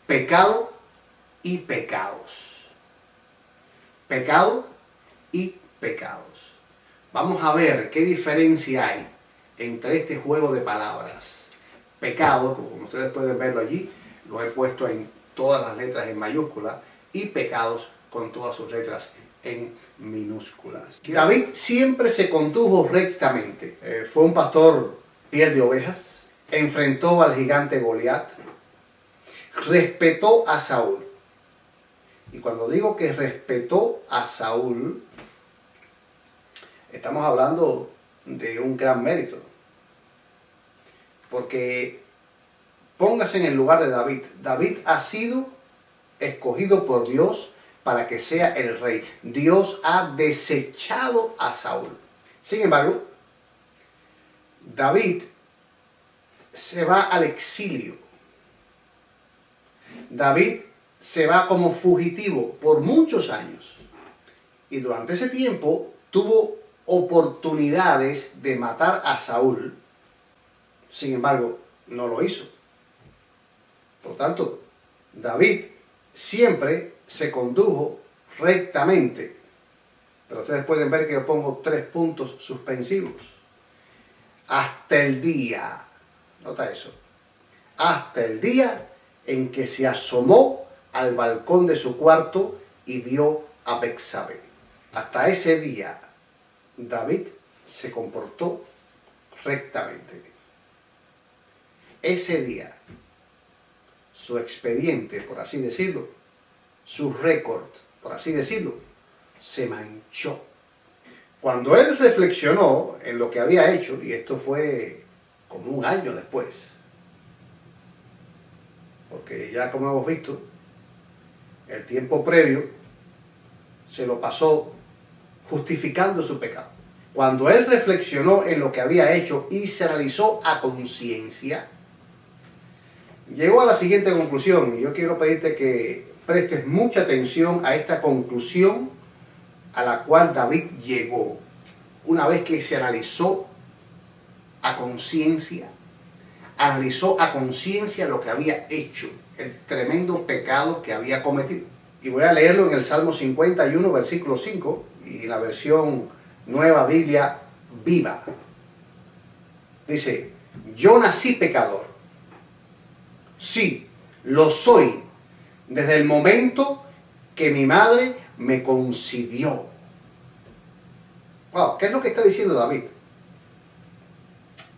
pecado y pecados. Pecado y pecados. Vamos a ver qué diferencia hay entre este juego de palabras. Pecado, como ustedes pueden verlo allí, lo he puesto en todas las letras en mayúsculas, y pecados con todas sus letras en minúsculas. David siempre se condujo rectamente. Fue un pastor fiel de ovejas, enfrentó al gigante Goliat, respetó a Saúl. Y cuando digo que respetó a Saúl, estamos hablando de un gran mérito. Porque póngase en el lugar de David. David ha sido escogido por Dios para que sea el rey. Dios ha desechado a Saúl. Sin embargo, David se va al exilio. David se va como fugitivo por muchos años. Y durante ese tiempo tuvo oportunidades de matar a Saúl. Sin embargo, no lo hizo. Por tanto, David siempre se condujo rectamente. Pero ustedes pueden ver que yo pongo 3 puntos suspensivos. Hasta el día, nota eso, hasta el día en que se asomó al balcón de su cuarto y vio a Betsabé. Hasta ese día, David se comportó rectamente. Ese día, su expediente, por así decirlo, su récord, por así decirlo, se manchó. Cuando él reflexionó en lo que había hecho, y esto fue como un año después, porque ya como hemos visto, el tiempo previo se lo pasó justificando su pecado. Cuando él reflexionó en lo que había hecho y se analizó a conciencia, llegó a la siguiente conclusión, y yo quiero pedirte que prestes mucha atención a esta conclusión a la cual David llegó una vez que se analizó a conciencia lo que había hecho, el tremendo pecado que había cometido. Y voy a leerlo en el Salmo 51, versículo 5, y la versión Nueva Biblia Viva. Dice: yo nací pecador. Sí, lo soy desde el momento que mi madre me concibió. Wow, ¿qué es lo que está diciendo David?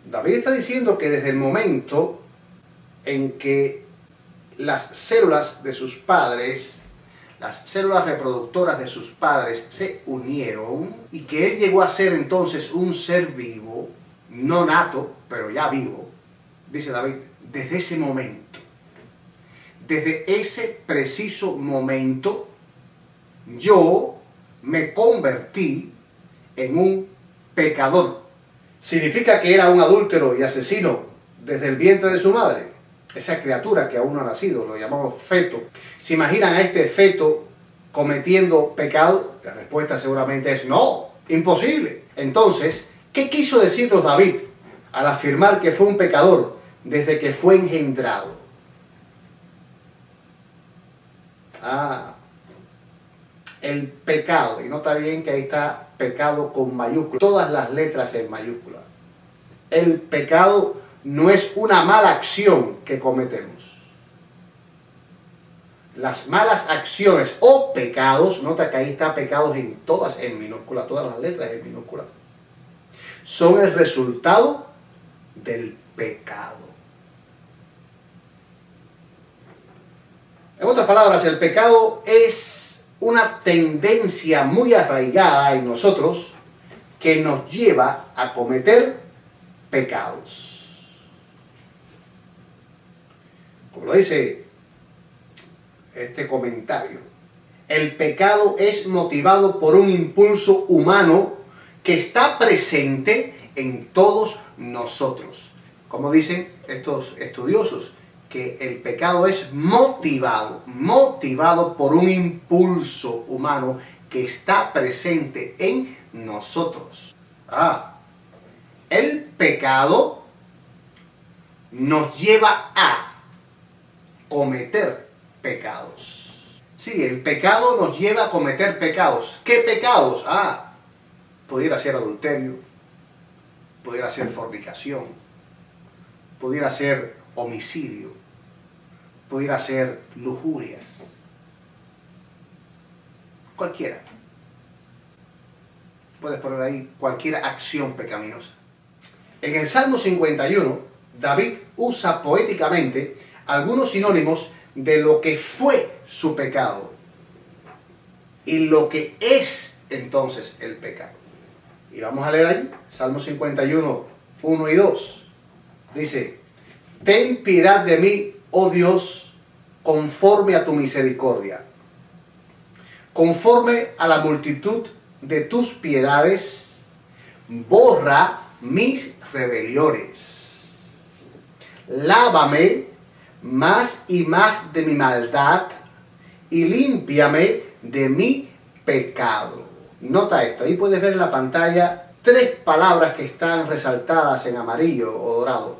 David está diciendo que desde el momento en que las células de sus padres, las células reproductoras de sus padres se unieron y que él llegó a ser entonces un ser vivo, no nato, pero ya vivo, dice David, desde ese momento, desde ese preciso momento, yo me convertí en un pecador. ¿Significa que era un adúltero y asesino desde el vientre de su madre? Esa criatura que aún no ha nacido, lo llamamos feto. ¿Se imaginan a este feto cometiendo pecado? La respuesta seguramente es no, imposible. Entonces, ¿qué quiso decirnos David al afirmar que fue un pecador desde que fue engendrado? El pecado, y nota bien que ahí está pecado con mayúsculas, todas las letras en mayúsculas. El pecado no es una mala acción que cometemos. Las malas acciones o pecados, nota que ahí está pecados en minúsculas, todas las letras en minúsculas, son el resultado del pecado. En otras palabras, el pecado es una tendencia muy arraigada en nosotros que nos lleva a cometer pecados. Como lo dice este comentario, el pecado es motivado por un impulso humano que está presente en todos nosotros. Como dicen estos estudiosos, que el pecado es motivado por un impulso humano que está presente en nosotros. El pecado nos lleva a cometer pecados. Sí, el pecado nos lleva a cometer pecados. ¿Qué pecados? Pudiera ser adulterio, pudiera ser fornicación, pudiera ser homicidio, pudiera ser lujurias, cualquiera. Puedes poner ahí cualquier acción pecaminosa. En el Salmo 51, David usa poéticamente algunos sinónimos de lo que fue su pecado y lo que es entonces el pecado. Y vamos a leer ahí, Salmo 51, 1 y 2. Dice: ten piedad de mí, oh Dios, conforme a tu misericordia. Conforme a la multitud de tus piedades, borra mis rebeliones. Lávame más y más de mi maldad y límpiame de mi pecado. Nota esto, ahí puedes ver en la pantalla 3 palabras que están resaltadas en amarillo o dorado,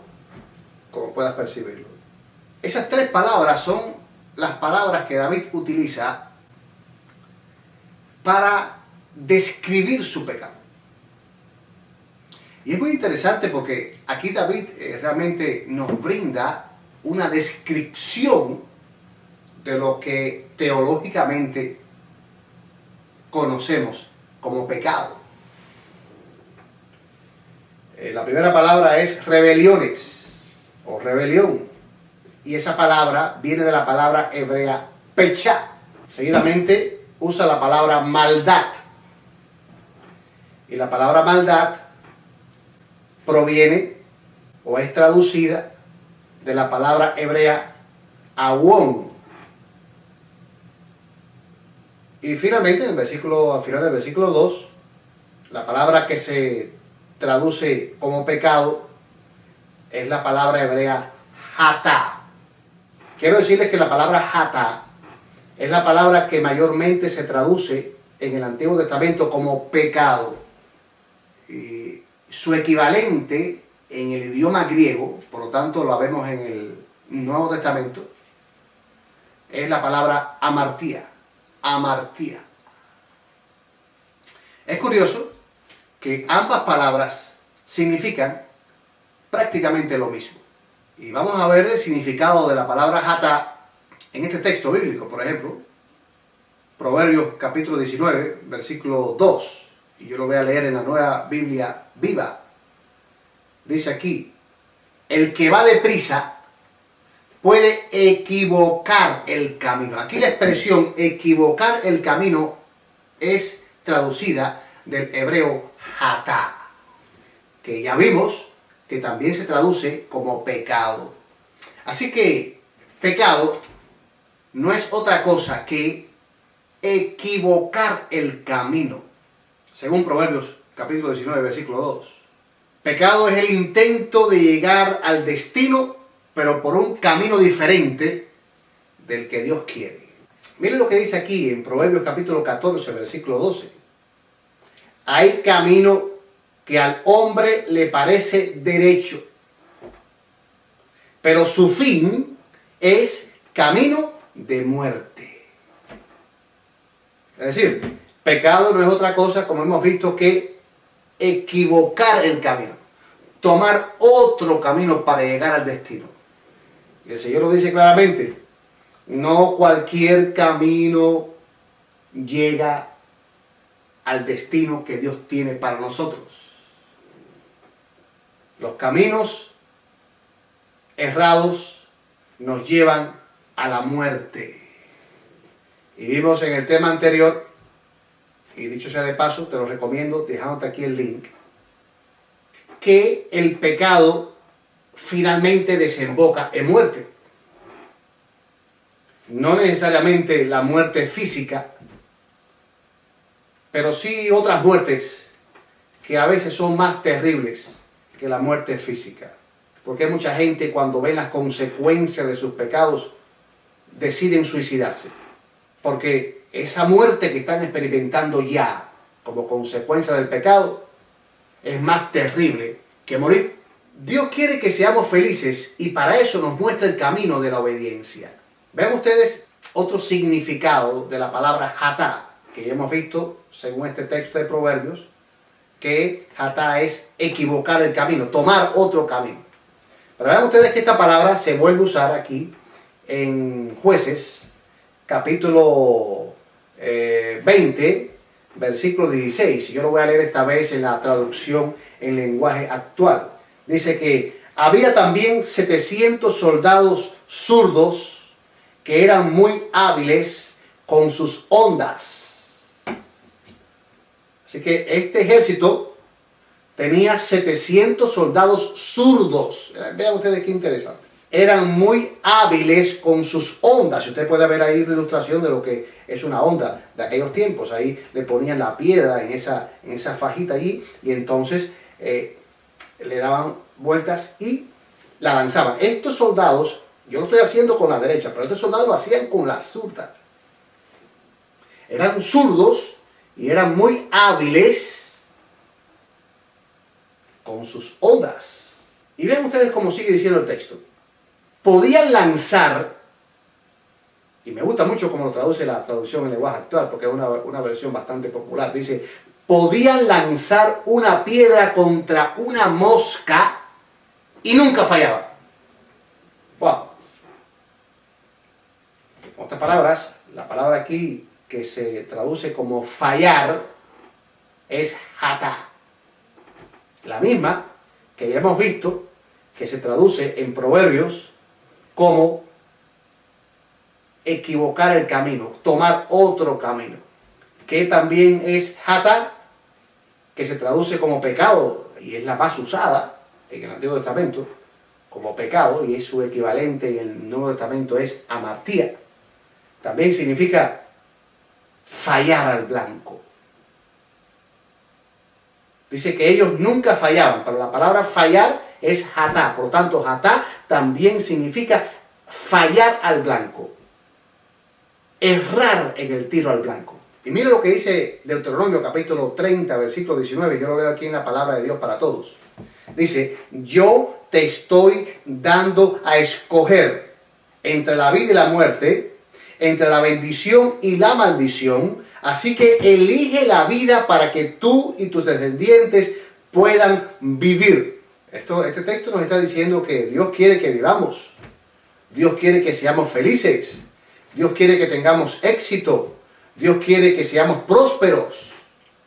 como puedas percibirlo. Esas 3 palabras son las palabras que David utiliza para describir su pecado. Y es muy interesante porque aquí David realmente nos brinda una descripción de lo que teológicamente conocemos como pecado. La primera palabra es rebeliones o rebelión, y esa palabra viene de la palabra hebrea pechá. Seguidamente usa la palabra maldad, y la palabra maldad proviene o es traducida de la palabra hebrea awón. Y finalmente, al final del versículo 2, la palabra que se traduce como pecado es la palabra hebrea hatá. Quiero decirles que la palabra hatá es la palabra que mayormente se traduce en el Antiguo Testamento como pecado. Y su equivalente en el idioma griego, por lo tanto lo vemos en el Nuevo Testamento, es la palabra amartía. Amartía. Es curioso que ambas palabras significan prácticamente lo mismo. Y vamos a ver el significado de la palabra hatá en este texto bíblico. Por ejemplo, Proverbios capítulo 19, versículo 2. Y yo lo voy a leer en la Nueva Biblia Viva. Dice aquí: el que va deprisa puede equivocar el camino. Aquí la expresión equivocar el camino es traducida del hebreo hatá, que ya vimos que también se traduce como pecado. Así que pecado no es otra cosa que equivocar el camino, según Proverbios capítulo 19, versículo 2. Pecado es el intento de llegar al destino, pero por un camino diferente del que Dios quiere. Miren lo que dice aquí en Proverbios capítulo 14, versículo 12. Hay camino que al hombre le parece derecho, pero su fin es camino de muerte. Es decir, pecado no es otra cosa, como hemos visto, que equivocar el camino, tomar otro camino para llegar al destino. Y el Señor lo dice claramente: no cualquier camino llega al destino que Dios tiene para nosotros. Los caminos errados nos llevan a la muerte. Y vimos en el tema anterior, y dicho sea de paso, te lo recomiendo, dejándote aquí el link, que el pecado finalmente desemboca en muerte. No necesariamente la muerte física, pero sí otras muertes que a veces son más terribles que la muerte física. Porque hay mucha gente, cuando ven las consecuencias de sus pecados, deciden suicidarse. Porque esa muerte que están experimentando ya como consecuencia del pecado es más terrible que morir. Dios quiere que seamos felices y para eso nos muestra el camino de la obediencia. Vean ustedes otro significado de la palabra hatá, que ya hemos visto, según este texto de Proverbios, que hatá es equivocar el camino, tomar otro camino. Pero vean ustedes que esta palabra se vuelve a usar aquí en Jueces, capítulo 20, versículo 16. Yo lo voy a leer esta vez en la traducción en lenguaje actual. Dice que había también 700 soldados zurdos que eran muy hábiles con sus hondas. Así que este ejército tenía 700 soldados zurdos. Vean ustedes qué interesante. Eran muy hábiles con sus ondas. Si usted puede ver ahí la ilustración de lo que es una onda de aquellos tiempos. Ahí le ponían la piedra en esa fajita allí y entonces le daban vueltas y la lanzaban. Estos soldados, yo lo estoy haciendo con la derecha, pero estos soldados lo hacían con la zurda. Eran zurdos y eran muy hábiles con sus ondas. Y vean ustedes cómo sigue diciendo el texto. Podían lanzar, y me gusta mucho cómo lo traduce la traducción en lenguaje actual, porque es una versión bastante popular. Dice, podían lanzar una piedra contra una mosca y nunca fallaban. Wow. En otras palabras, la palabra aquí que se traduce como fallar es hatá. La misma que ya hemos visto que se traduce en Proverbios como equivocar el camino, tomar otro camino, que también es hatá, que se traduce como pecado y es la más usada en el Antiguo Testamento como pecado, y es su equivalente en el Nuevo Testamento es amartía. También significa fallar al blanco. Dice que ellos nunca fallaban, pero la palabra fallar es hatá. Por lo tanto, hatá también significa fallar al blanco. Errar en el tiro al blanco. Y mire lo que dice Deuteronomio capítulo 30, versículo 19. Yo lo leo aquí en la palabra de Dios para todos. Dice, yo te estoy dando a escoger entre la vida y la muerte, entre la bendición y la maldición. Así que elige la vida para que tú y tus descendientes puedan vivir. Este texto nos está diciendo que Dios quiere que vivamos. Dios quiere que seamos felices. Dios quiere que tengamos éxito. Dios quiere que seamos prósperos.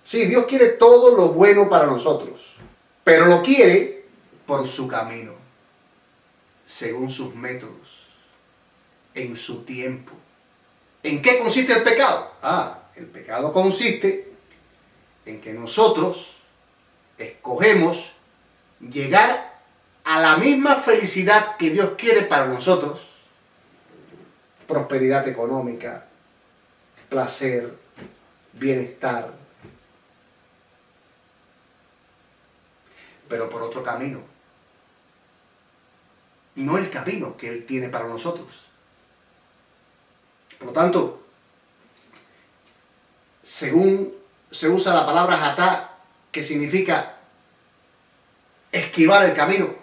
Sí, Dios quiere todo lo bueno para nosotros. Pero lo quiere por su camino, según sus métodos, en su tiempo. ¿En qué consiste el pecado? El pecado consiste en que nosotros escogemos llegar a la misma felicidad que Dios quiere para nosotros, prosperidad económica, placer, bienestar, pero por otro camino, no el camino que Él tiene para nosotros. Por lo tanto, según se usa la palabra hatá, que significa esquivar el camino,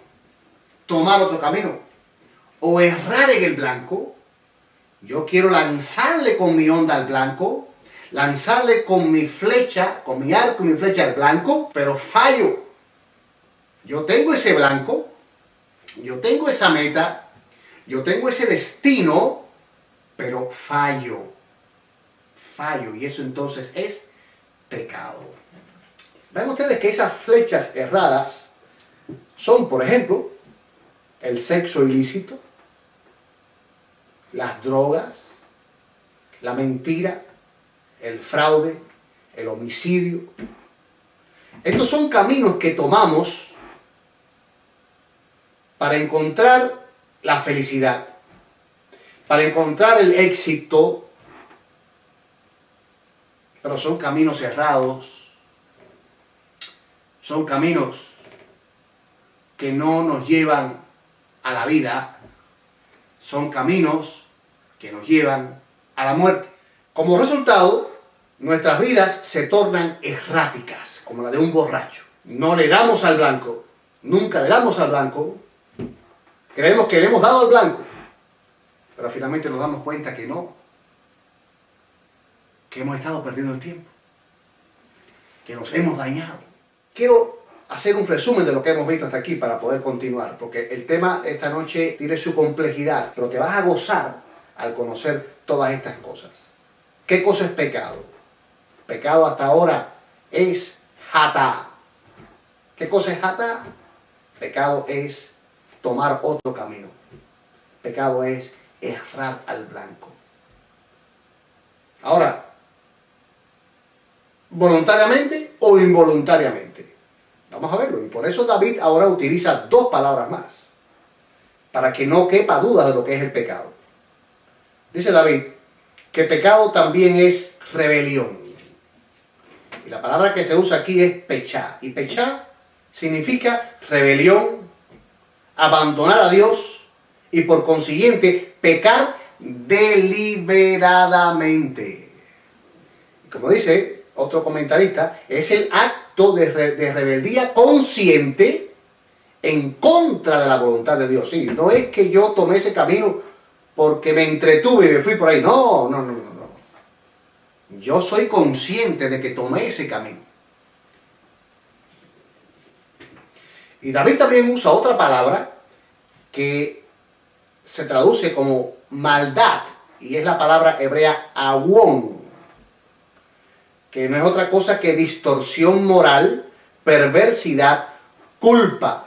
tomar otro camino, o errar en el blanco, yo quiero lanzarle con mi onda al blanco, lanzarle con mi flecha, con mi arco y mi flecha al blanco, pero fallo. Yo tengo ese blanco, yo tengo esa meta, yo tengo ese destino, pero fallo. Y eso entonces es pecado. Vean ustedes que esas flechas erradas son, por ejemplo, el sexo ilícito, las drogas, la mentira, el fraude, el homicidio. Estos son caminos que tomamos para encontrar la felicidad, para encontrar el éxito, pero son caminos errados, son caminos que no nos llevan a la vida, son caminos que nos llevan a la muerte. Como resultado, nuestras vidas se tornan erráticas, como la de un borracho. No le damos al blanco, nunca le damos al blanco, creemos que le hemos dado al blanco, pero finalmente nos damos cuenta que no. que hemos estado perdiendo el tiempo, que nos hemos dañado. Quiero hacer un resumen de lo que hemos visto hasta aquí para poder continuar, porque el tema esta noche tiene su complejidad, pero te vas a gozar al conocer todas estas cosas. ¿Qué cosa es pecado? Pecado hasta ahora es hatá. ¿Qué cosa es hatá? Pecado es tomar otro camino. Pecado es errar al blanco. Ahora, voluntariamente o involuntariamente. Vamos a verlo. Y por eso David ahora utiliza dos palabras más, para que no quepa duda de lo que es el pecado. Dice David que pecado también es rebelión. Y la palabra que se usa aquí es pechá. Y pechá significa rebelión, abandonar a Dios y por consiguiente pecar deliberadamente. Como dice otro comentarista, es el acto de rebeldía consciente en contra de la voluntad de Dios. Sí, no es que yo tomé ese camino porque me entretuve y me fui por ahí. No. Yo soy consciente de que tomé ese camino. Y David también usa otra palabra que se traduce como maldad, y es la palabra hebrea awón, que no es otra cosa que distorsión moral, perversidad, culpa.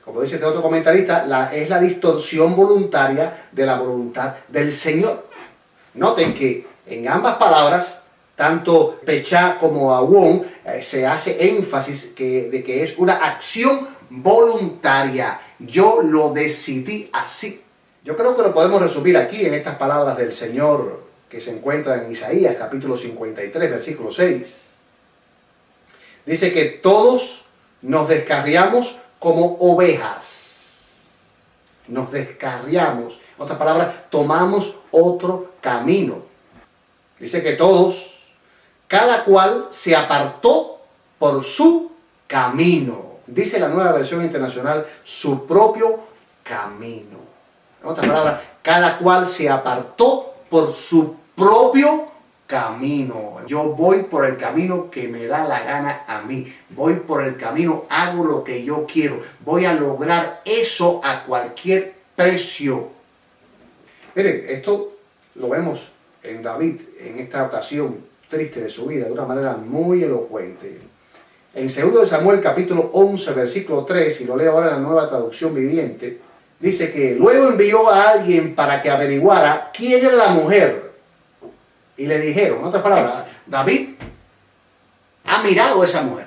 Como dice este otro comentarista, es la distorsión voluntaria de la voluntad del Señor. Noten que en ambas palabras, tanto pechá como awón, se hace énfasis de que es una acción voluntaria. Yo lo decidí así. Yo creo que lo podemos resumir aquí en estas palabras del Señor que se encuentran en Isaías capítulo 53, versículo 6. Dice que todos nos descarriamos como ovejas. Nos descarriamos. En otras palabras, tomamos otro camino. Dice que todos, cada cual se apartó por su camino. Dice la Nueva Versión Internacional, su propio camino. En otras palabras, cada cual se apartó por su propio camino. Yo voy por el camino que me da la gana a mí. Voy por el camino, hago lo que yo quiero. Voy a lograr eso a cualquier precio. Miren, esto lo vemos en David, en esta ocasión triste de su vida, de una manera muy elocuente. En 2 Samuel capítulo 11, versículo 3, y lo leo ahora en la Nueva Traducción Viviente, dice que luego envió a alguien para que averiguara quién era la mujer. Y le dijeron, en otras palabras, David ha mirado a esa mujer.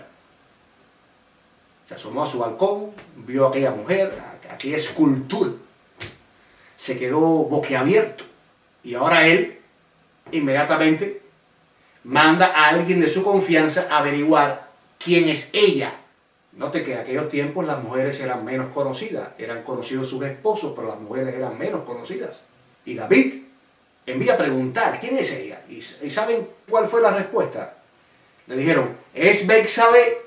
Se asomó a su balcón, vio a aquella mujer, a aquella escultura. Se quedó boquiabierto. Y ahora él, inmediatamente, manda a alguien de su confianza a averiguar quién es ella. Note que en aquellos tiempos las mujeres eran menos conocidas. Eran conocidos sus esposos, pero las mujeres eran menos conocidas. Y David envía a preguntar, ¿quién es ella? ¿Y saben cuál fue la respuesta? Le dijeron, es Betsabé,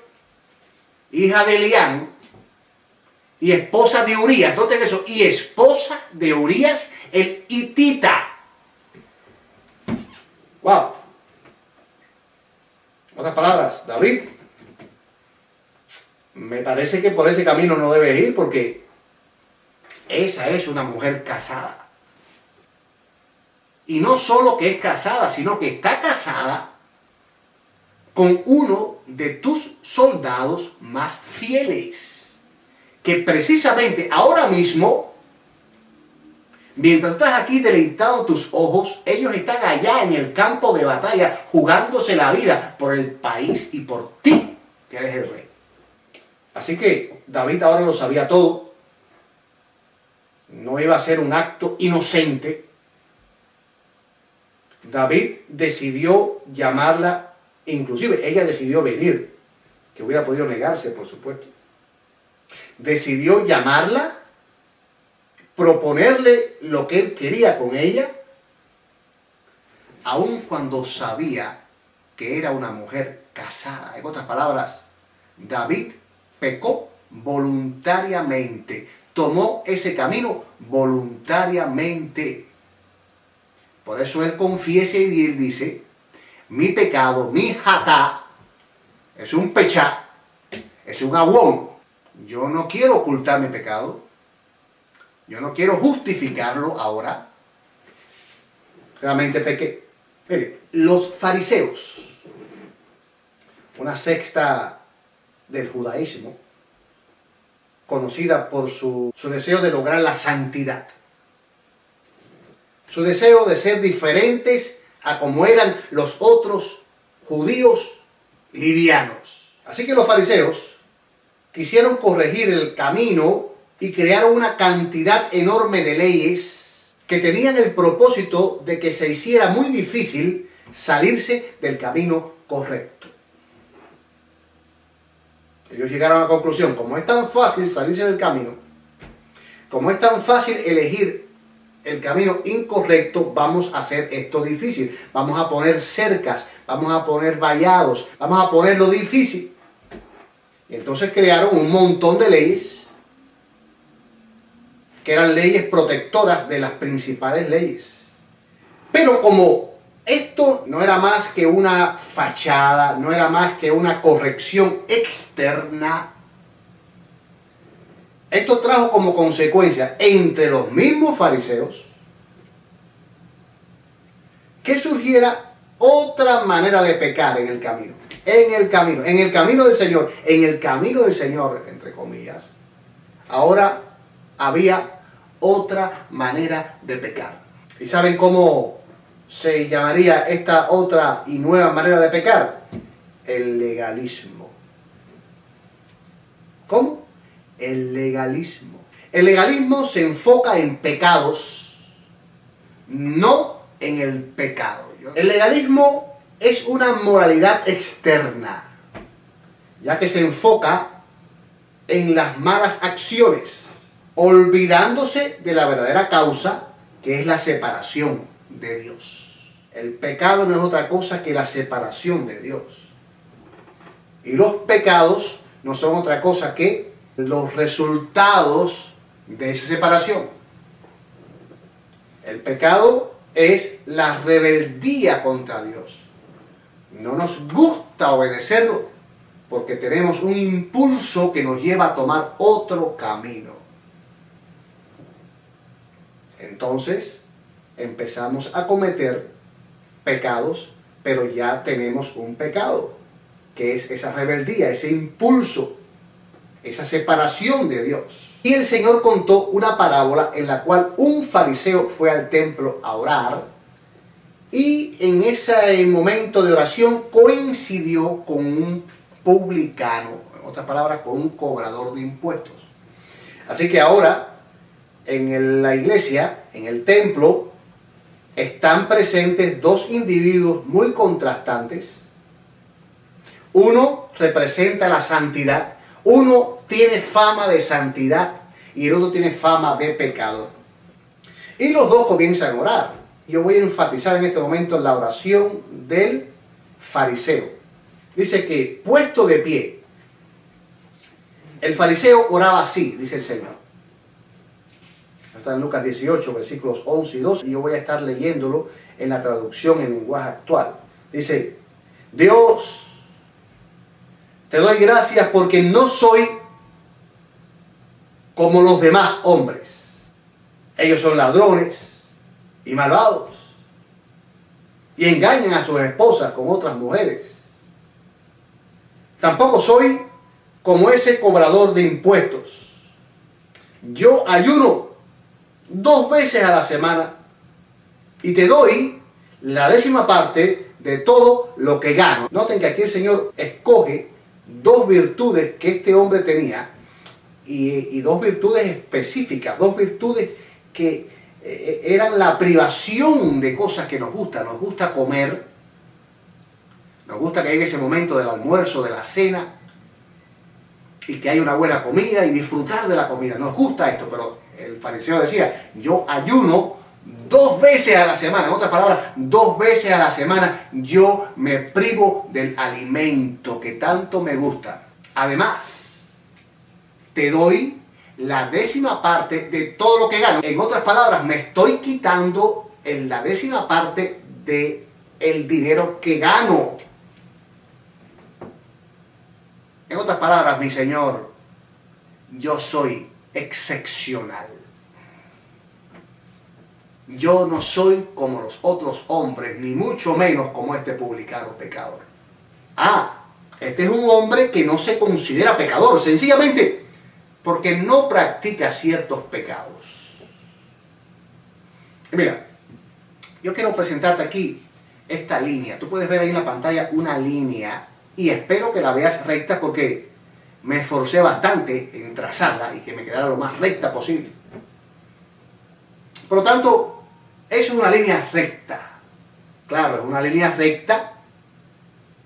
hija de Elián, y esposa de Urías. Noten eso, y esposa de Urías, el hitita. ¡Wow! En otras palabras, David, me parece que por ese camino no debes ir porque esa es una mujer casada. Y no solo que es casada, sino que está casada con uno de tus soldados más fieles. Que precisamente ahora mismo, mientras estás aquí deleitando tus ojos, ellos están allá en el campo de batalla jugándose la vida por el país y por ti, que eres el rey. Así que David ahora lo sabía todo. No iba a ser un acto inocente. David decidió llamarla, inclusive ella decidió venir, que hubiera podido negarse, por supuesto. Decidió llamarla, proponerle lo que él quería con ella, aun cuando sabía que era una mujer casada. En otras palabras, David pecó voluntariamente, tomó ese camino voluntariamente. Por eso él confiesa y él dice mi pecado, mi jatá, es un pechá, es un aguón. Yo no quiero ocultar mi pecado, yo no quiero justificarlo ahora. Realmente pequé. Mire, los fariseos, una secta del judaísmo, conocida por su deseo de lograr la santidad, su deseo de ser diferentes a como eran los otros judíos livianos. Así que los fariseos quisieron corregir el camino y crearon una cantidad enorme de leyes que tenían el propósito de que se hiciera muy difícil salirse del camino correcto. Ellos llegaron a la conclusión, como es tan fácil salirse del camino, como es tan fácil elegir el camino incorrecto, vamos a hacer esto difícil. Vamos a poner cercas, vamos a poner vallados, vamos a ponerlo difícil. Y entonces crearon un montón de leyes que eran leyes protectoras de las principales leyes. Pero como esto no era más que una fachada, no era más que una corrección externa, esto trajo como consecuencia entre los mismos fariseos que surgiera otra manera de pecar en el camino. En el camino del Señor, entre comillas, ahora había otra manera de pecar. ¿Y saben cómo se llamaría esta otra y nueva manera de pecar? El legalismo. ¿Cómo? El legalismo. El legalismo se enfoca en pecados, no en el pecado. El legalismo es una moralidad externa, ya que se enfoca en las malas acciones, olvidándose de la verdadera causa, que es la separación de Dios. El pecado no es otra cosa que la separación de Dios. Y los pecados no son otra cosa que los resultados de esa separación. El pecado es la rebeldía contra Dios. No nos gusta obedecerlo porque tenemos un impulso que nos lleva a tomar otro camino. Entonces empezamos a cometer pecados, pero ya tenemos un pecado, que es esa rebeldía, ese impulso, esa separación de Dios. Y el Señor contó una parábola en la cual un fariseo fue al templo a orar y en ese momento de oración coincidió con un publicano, en otras palabras, con un cobrador de impuestos. Así que ahora en la iglesia, en el templo, están presentes dos individuos muy contrastantes. Uno representa la santidad. Uno tiene fama de santidad y el otro tiene fama de pecado. Y los dos comienzan a orar. Yo voy a enfatizar en este momento la oración del fariseo. Dice que, puesto de pie, el fariseo oraba así, dice el Señor. Está en Lucas 18, versículos 11 y 12, y yo voy a estar leyéndolo en la traducción en lenguaje actual. Dice, Dios, te doy gracias porque no soy como los demás hombres. Ellos son ladrones y malvados y engañan a sus esposas con otras mujeres. Tampoco soy como ese cobrador de impuestos. Yo ayuno 2 veces a la semana y te doy la 10ª parte de todo lo que gano. Noten que aquí el Señor escoge 2 virtudes que este hombre tenía y 2 virtudes específicas, 2 virtudes que eran la privación de cosas que nos gusta. Nos gusta comer, nos gusta que llegue ese momento del almuerzo, de la cena y que haya una buena comida y disfrutar de la comida. Nos gusta esto, pero el fariseo decía, yo ayuno 2 veces a la semana. En otras palabras, 2 veces a la semana yo me privo del alimento que tanto me gusta. Además, te doy la 10ª parte de todo lo que gano. En otras palabras, me estoy quitando en la 10ª parte de el dinero que gano. En otras palabras, mi Señor, yo soy excepcional. Yo no soy como los otros hombres, ni mucho menos como este publicano pecador. Este es un hombre que no se considera pecador, sencillamente porque no practica ciertos pecados. Y mira, yo quiero presentarte aquí esta línea. Tú puedes ver ahí en la pantalla una línea y espero que la veas recta porque me esforcé bastante en trazarla y que me quedara lo más recta posible. Por lo tanto, eso es una línea recta. Claro, es una línea recta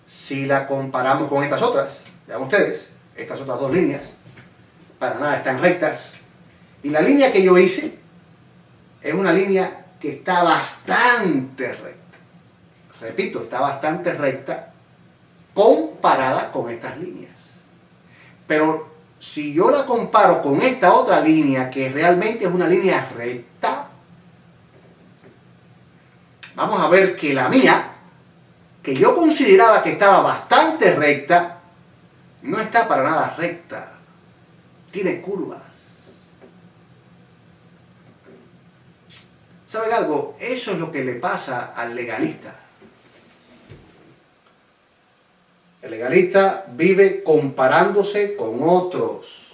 si la comparamos con estas otras. Vean ustedes, estas otras dos líneas para nada están rectas. Y la línea que yo hice es una línea que está bastante recta. Repito, está bastante recta comparada con estas líneas. Pero si yo la comparo con esta otra línea, que realmente es una línea recta, vamos a ver que la mía, que yo consideraba que estaba bastante recta, no está para nada recta. Tiene curvas. ¿Saben algo? Eso es lo que le pasa al legalista. El legalista vive comparándose con otros,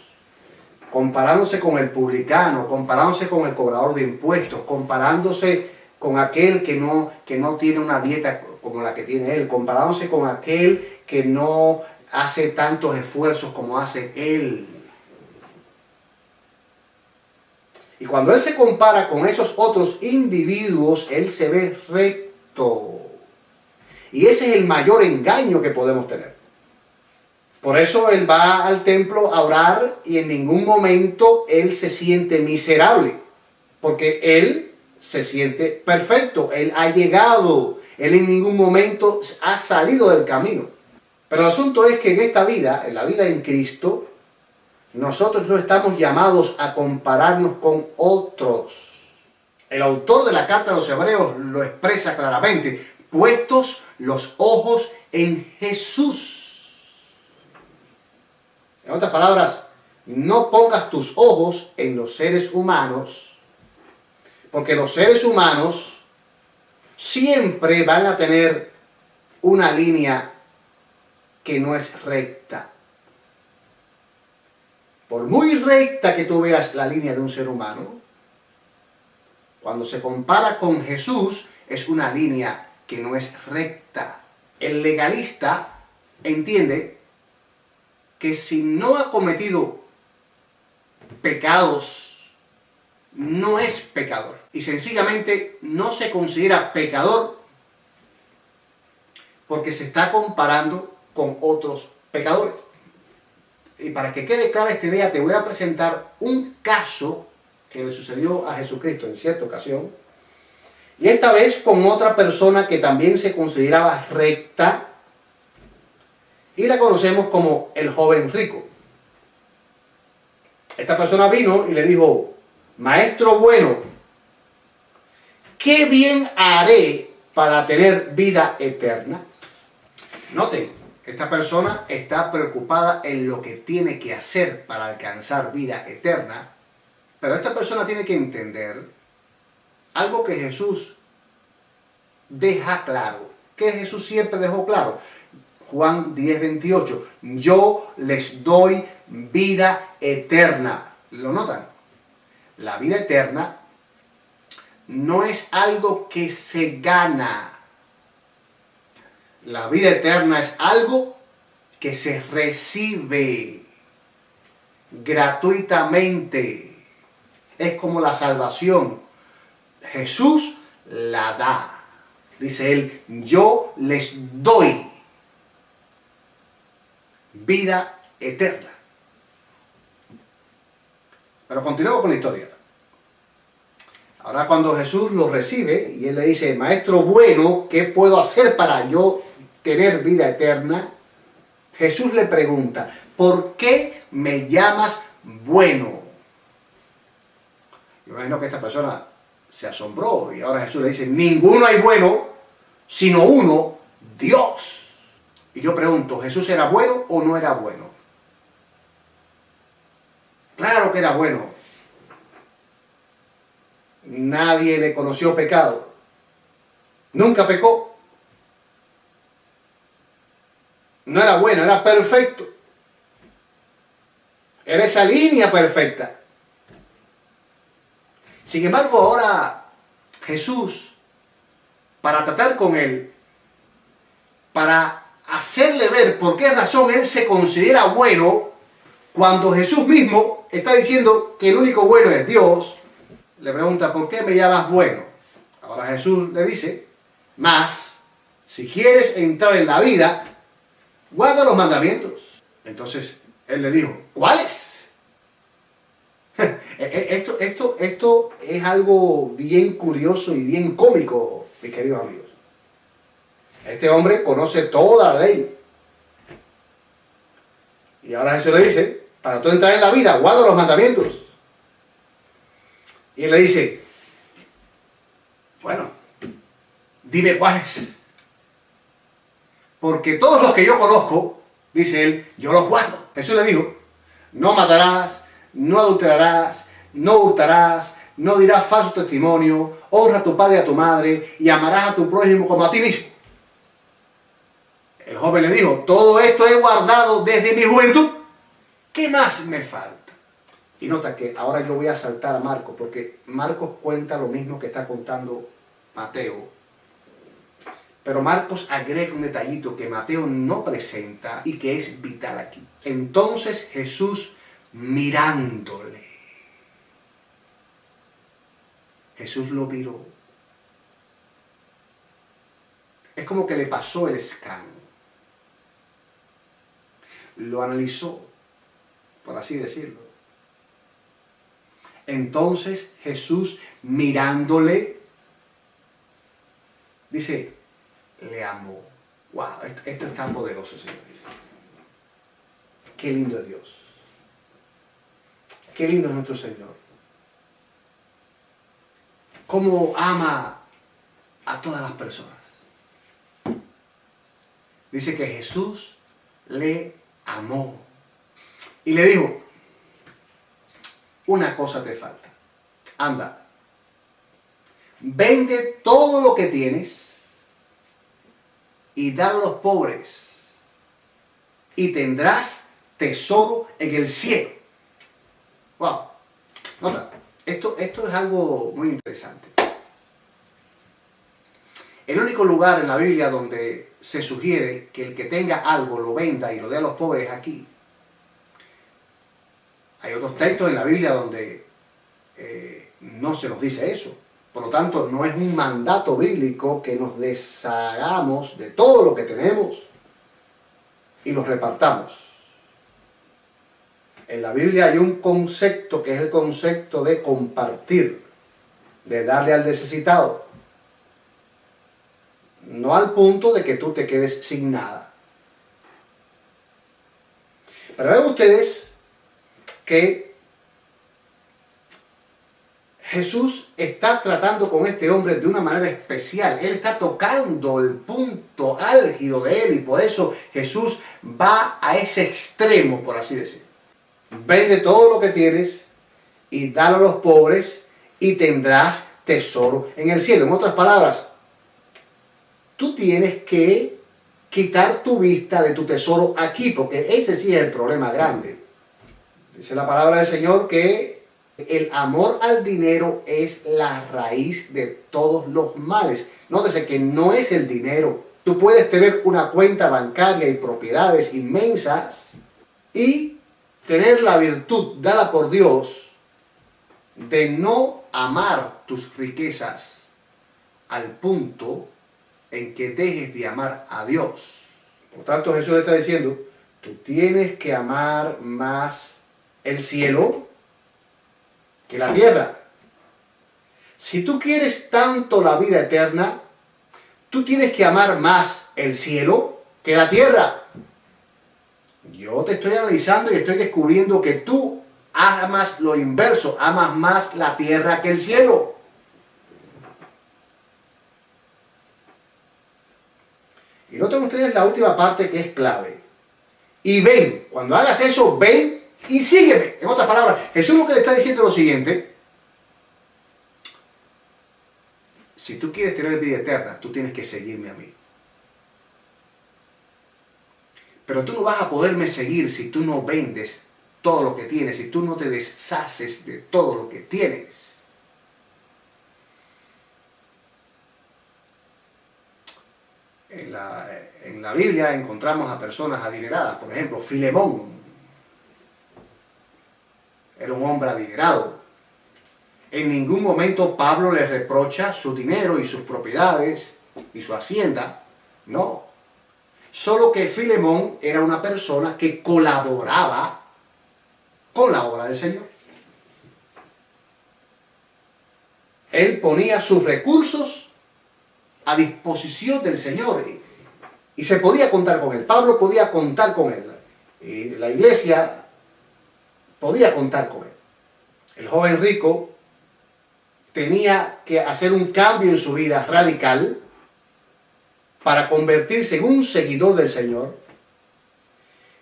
comparándose con el publicano, comparándose con el cobrador de impuestos, comparándose con aquel que no tiene una dieta como la que tiene él, comparándose con aquel que no hace tantos esfuerzos como hace él. Y cuando él se compara con esos otros individuos, él se ve recto. Y ese es el mayor engaño que podemos tener. Por eso él va al templo a orar y en ningún momento él se siente miserable. Porque él se siente perfecto. Él ha llegado. Él en ningún momento ha salido del camino. Pero el asunto es que en esta vida, en la vida en Cristo, nosotros no estamos llamados a compararnos con otros. El autor de la carta a los Hebreos lo expresa claramente. Puestos los ojos en Jesús. En otras palabras, no pongas tus ojos en los seres humanos, porque los seres humanos siempre van a tener una línea que no es recta. Por muy recta que tú veas la línea de un ser humano, cuando se compara con Jesús, es una línea que no es recta. El legalista entiende que si no ha cometido pecados, no es pecador. Y sencillamente no se considera pecador porque se está comparando con otros pecadores. Y para que quede clara esta idea, te voy a presentar un caso que le sucedió a Jesucristo en cierta ocasión. Y esta vez con otra persona que también se consideraba recta. Y la conocemos como el joven rico. Esta persona vino y le dijo: Maestro bueno, ¿qué bien haré para tener vida eterna? Noten, esta persona está preocupada en lo que tiene que hacer para alcanzar vida eterna. Pero esta persona tiene que entender algo que Jesús deja claro, que Jesús siempre dejó claro. Juan 10:28, yo les doy vida eterna. ¿Lo notan? La vida eterna no es algo que se gana. La vida eterna es algo que se recibe gratuitamente. Es como la salvación. Jesús la da. Dice él, yo les doy vida eterna. Pero continuemos con la historia. Ahora cuando Jesús lo recibe y él le dice, Maestro bueno, ¿qué puedo hacer para yo tener vida eterna? Jesús le pregunta, ¿por qué me llamas bueno? Yo imagino que esta persona se asombró y ahora Jesús le dice, ninguno hay bueno sino uno, Dios. Y yo pregunto, ¿Jesús era bueno o no era bueno? Claro que era bueno. Nadie le conoció pecado. Nunca pecó. No era bueno, era perfecto. Era esa línea perfecta. Sin embargo, ahora Jesús, para tratar con él, para hacerle ver por qué razón él se considera bueno, cuando Jesús mismo está diciendo que el único bueno es Dios, le pregunta, ¿por qué me llamas bueno? Ahora Jesús le dice, mas, si quieres entrar en la vida, guarda los mandamientos. Entonces, él le dijo, ¿cuáles? Esto es algo bien curioso y bien cómico, mis queridos amigos. Este hombre conoce toda la ley. Y ahora Jesús le dice, para tú entrar en la vida, guarda los mandamientos. Y él le dice, bueno, dime cuáles. Porque todos los que yo conozco, dice él, yo los guardo. Jesús le dijo, no matarás, no adulterarás, no hurtarás, no dirás falso testimonio, honra a tu padre y a tu madre, y amarás a tu prójimo como a ti mismo. El joven le dijo, todo esto he guardado desde mi juventud. ¿Qué más me falta? Y nota que ahora yo voy a saltar a Marcos, porque Marcos cuenta lo mismo que está contando Mateo. Pero Marcos agrega un detallito que Mateo no presenta y que es vital aquí. Entonces Jesús mirándole. Jesús lo miró. Es como que le pasó el scan. Lo analizó, por así decirlo. Entonces Jesús mirándole, dice, le amó. Wow, esto es tan poderoso, señores. Qué lindo es Dios. Qué lindo es nuestro Señor. Cómo ama a todas las personas. Dice que Jesús le amó. Y le dijo, una cosa te falta. Anda, vende todo lo que tienes y dale a los pobres y tendrás tesoro en el cielo. Wow. Nota, esto es algo muy interesante. El único lugar en la Biblia donde se sugiere que el que tenga algo lo venda y lo dé a los pobres es aquí. Hay otros textos en la Biblia donde no se nos dice eso. Por lo tanto, no es un mandato bíblico que nos deshagamos de todo lo que tenemos y los repartamos. En la Biblia hay un concepto que es el concepto de compartir, de darle al necesitado. No al punto de que tú te quedes sin nada. Pero vean ustedes que Jesús está tratando con este hombre de una manera especial. Él está tocando el punto álgido de él y por eso Jesús va a ese extremo, por así decirlo. Vende todo lo que tienes y dalo a los pobres y tendrás tesoro en el cielo. En otras palabras, tú tienes que quitar tu vista de tu tesoro aquí, porque ese sí es el problema grande. Dice la palabra del Señor que el amor al dinero es la raíz de todos los males. Nótese que no es el dinero. Tú puedes tener una cuenta bancaria y propiedades inmensas y tener la virtud dada por Dios de no amar tus riquezas al punto en que dejes de amar a Dios. Por tanto, Jesús le está diciendo, tú tienes que amar más el cielo que la tierra. Si tú quieres tanto la vida eterna, tú tienes que amar más el cielo que la tierra. Yo te estoy analizando y estoy descubriendo que tú amas lo inverso, amas más la tierra que el cielo. esta última parte que es clave. Y ven, cuando hagas eso, ven y sígueme. En otras palabras, Jesús lo que le está diciendo es lo siguiente. Si tú quieres tener vida eterna, tú tienes que seguirme a mí. Pero tú no vas a poderme seguir si tú no vendes todo lo que tienes, si tú no te deshaces de todo lo que tienes. En la Biblia encontramos a personas adineradas. Por ejemplo, Filemón era un hombre adinerado. En ningún momento Pablo le reprocha su dinero y sus propiedades y su hacienda. No. Solo que Filemón era una persona que colaboraba con la obra del Señor. Él ponía sus recursos a disposición del Señor y se podía contar con él. Pablo podía contar con él. Y la iglesia podía contar con él. El joven rico tenía que hacer un cambio en su vida radical para convertirse en un seguidor del Señor.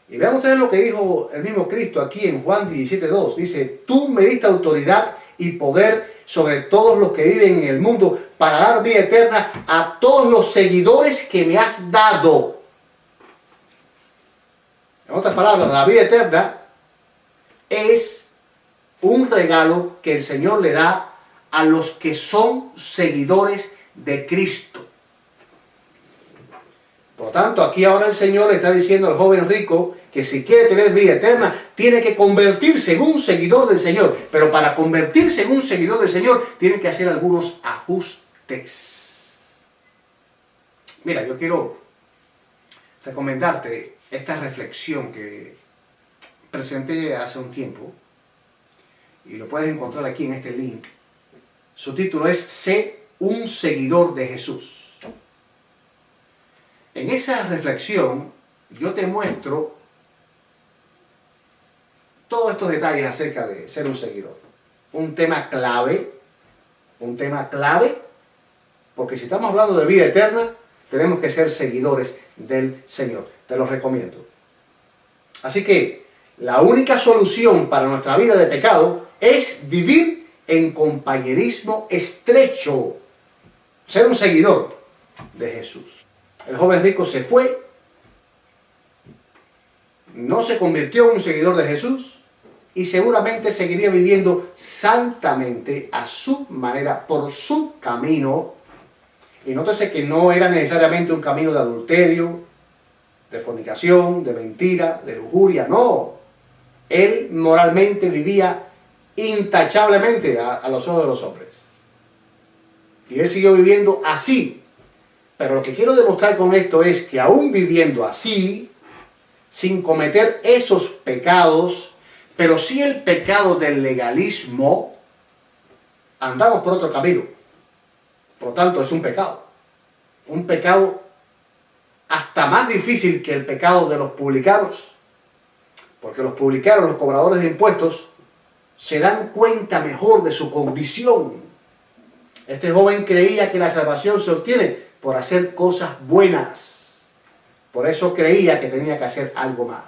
Y vean ustedes lo que dijo el mismo Cristo aquí en Juan 17:2. Dice, tú me diste autoridad y poder sobre todos los que viven en el mundo para dar vida eterna a todos los seguidores que me has dado. En otras palabras, la vida eterna es un regalo que el Señor le da a los que son seguidores de Cristo. Por lo tanto, aquí ahora el Señor le está diciendo al joven rico que si quiere tener vida eterna, tiene que convertirse en un seguidor del Señor. Pero para convertirse en un seguidor del Señor, tiene que hacer algunos ajustes. Mira, yo quiero recomendarte esta reflexión que presenté hace un tiempo. Y lo puedes encontrar aquí en este link. Su título es Sé un seguidor de Jesús. En esa reflexión yo te muestro todos estos detalles acerca de ser un seguidor. Un tema clave, porque si estamos hablando de vida eterna, tenemos que ser seguidores del Señor. Te lo recomiendo. Así que la única solución para nuestra vida de pecado es vivir en compañerismo estrecho. Ser un seguidor de Jesús. El joven rico se fue, no se convirtió en un seguidor de Jesús y seguramente seguiría viviendo santamente a su manera, por su camino. Y nótese que no era necesariamente un camino de adulterio, de fornicación, de mentira, de lujuria, no. Él moralmente vivía intachablemente a los ojos de los hombres. Y él siguió viviendo así. Pero lo que quiero demostrar con esto es que aún viviendo así, sin cometer esos pecados, pero sí el pecado del legalismo, andamos por otro camino. Por lo tanto, es un pecado. Un pecado hasta más difícil que el pecado de los publicanos. Porque los publicanos, los cobradores de impuestos, se dan cuenta mejor de su condición. Este joven creía que la salvación se obtiene por hacer cosas buenas. Por eso creía que tenía que hacer algo más.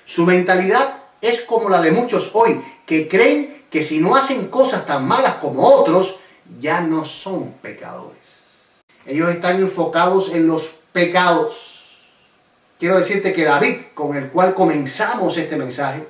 Su mentalidad es como la de muchos hoy, que creen que si no hacen cosas tan malas como otros, ya no son pecadores. Ellos están enfocados en los pecados. Quiero decirte que David, con el cual comenzamos este mensaje,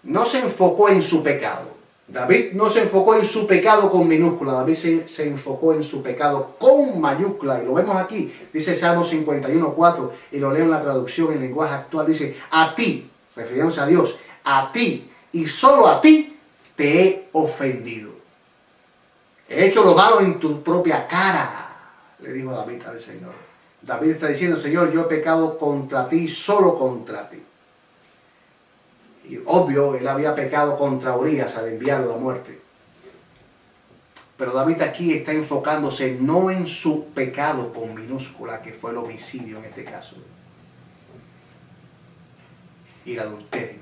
no se enfocó en su pecado. David no se enfocó en su pecado con minúscula, David se enfocó en su pecado con mayúscula, y lo vemos aquí, dice Salmo 51:4, y lo leo en la traducción en lenguaje actual, dice, a ti, refiriéndose a Dios, a ti, y solo a ti, te he ofendido. He hecho lo malo en tu propia cara, le dijo David al Señor. David está diciendo, Señor, yo he pecado contra ti, solo contra ti. Y obvio, él había pecado contra Urías al enviarlo a la muerte. Pero David aquí está enfocándose no en su pecado con minúscula, que fue el homicidio en este caso, y el adulterio.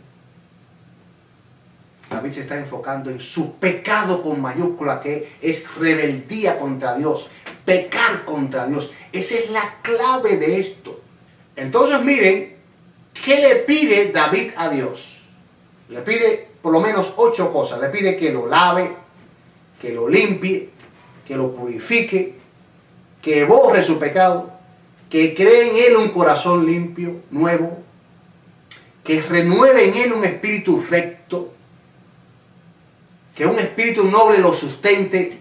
David se está enfocando en su pecado con mayúscula, que es rebeldía contra Dios, pecar contra Dios. Esa es la clave de esto. Entonces miren, ¿qué le pide David a Dios? Le pide por lo menos 8 cosas. Le pide que lo lave, que lo limpie, que lo purifique, que borre su pecado, que cree en él un corazón limpio, nuevo, que renueve en él un espíritu recto, que un espíritu noble lo sustente,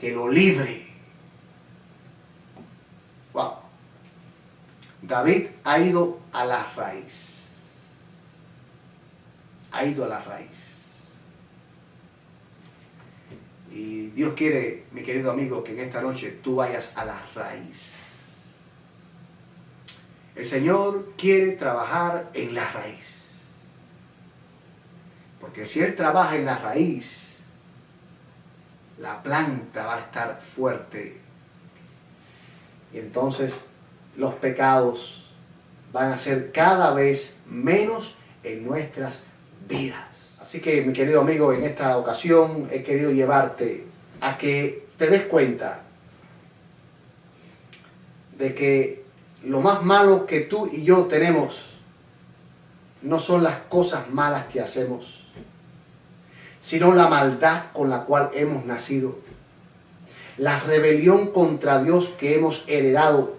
que lo libre. Wow. David ha ido a la raíz. Ha ido a la raíz. Y Dios quiere, mi querido amigo, que en esta noche tú vayas a la raíz. El Señor quiere trabajar en la raíz. Porque si Él trabaja en la raíz, la planta va a estar fuerte. Y entonces los pecados van a ser cada vez menos en nuestras vidas. Así que, mi querido amigo, en esta ocasión he querido llevarte a que te des cuenta de que lo más malo que tú y yo tenemos no son las cosas malas que hacemos, sino la maldad con la cual hemos nacido, la rebelión contra Dios que hemos heredado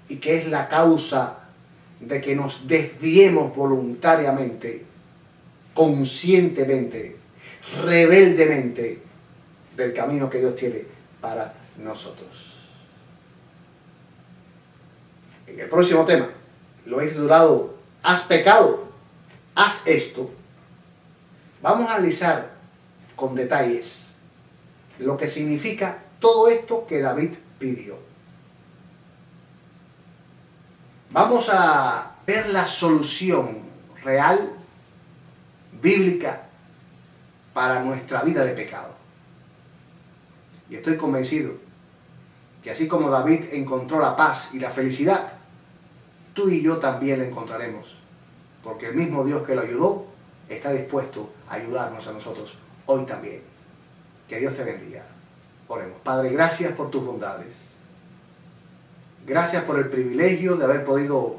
y que es la causa de que nos desviemos voluntariamente, conscientemente, rebeldemente del camino que Dios tiene para nosotros. En el próximo tema lo he titulado ¿Has pecado? Haz esto. Vamos a analizar con detalles lo que significa todo esto que David pidió. Vamos a ver la solución real, bíblica, para nuestra vida de pecado. Y estoy convencido que así como David encontró la paz y la felicidad, tú y yo también la encontraremos. Porque el mismo Dios que lo ayudó está dispuesto a ayudarnos a nosotros hoy también. Que Dios te bendiga. Oremos. Padre, gracias por tus bondades. Gracias por el privilegio de haber podido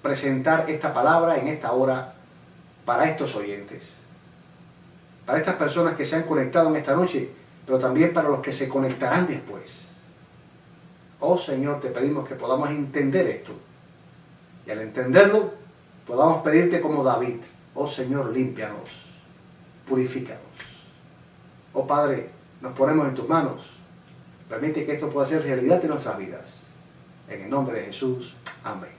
presentar esta palabra en esta hora para estos oyentes. Para estas personas que se han conectado en esta noche, pero también para los que se conectarán después. Oh Señor, te pedimos que podamos entender esto. Y al entenderlo, podamos pedirte como David. Oh Señor, límpianos, purifícanos. Oh Padre, nos ponemos en tus manos. Permite que esto pueda ser realidad en nuestras vidas. En el nombre de Jesús. Amén.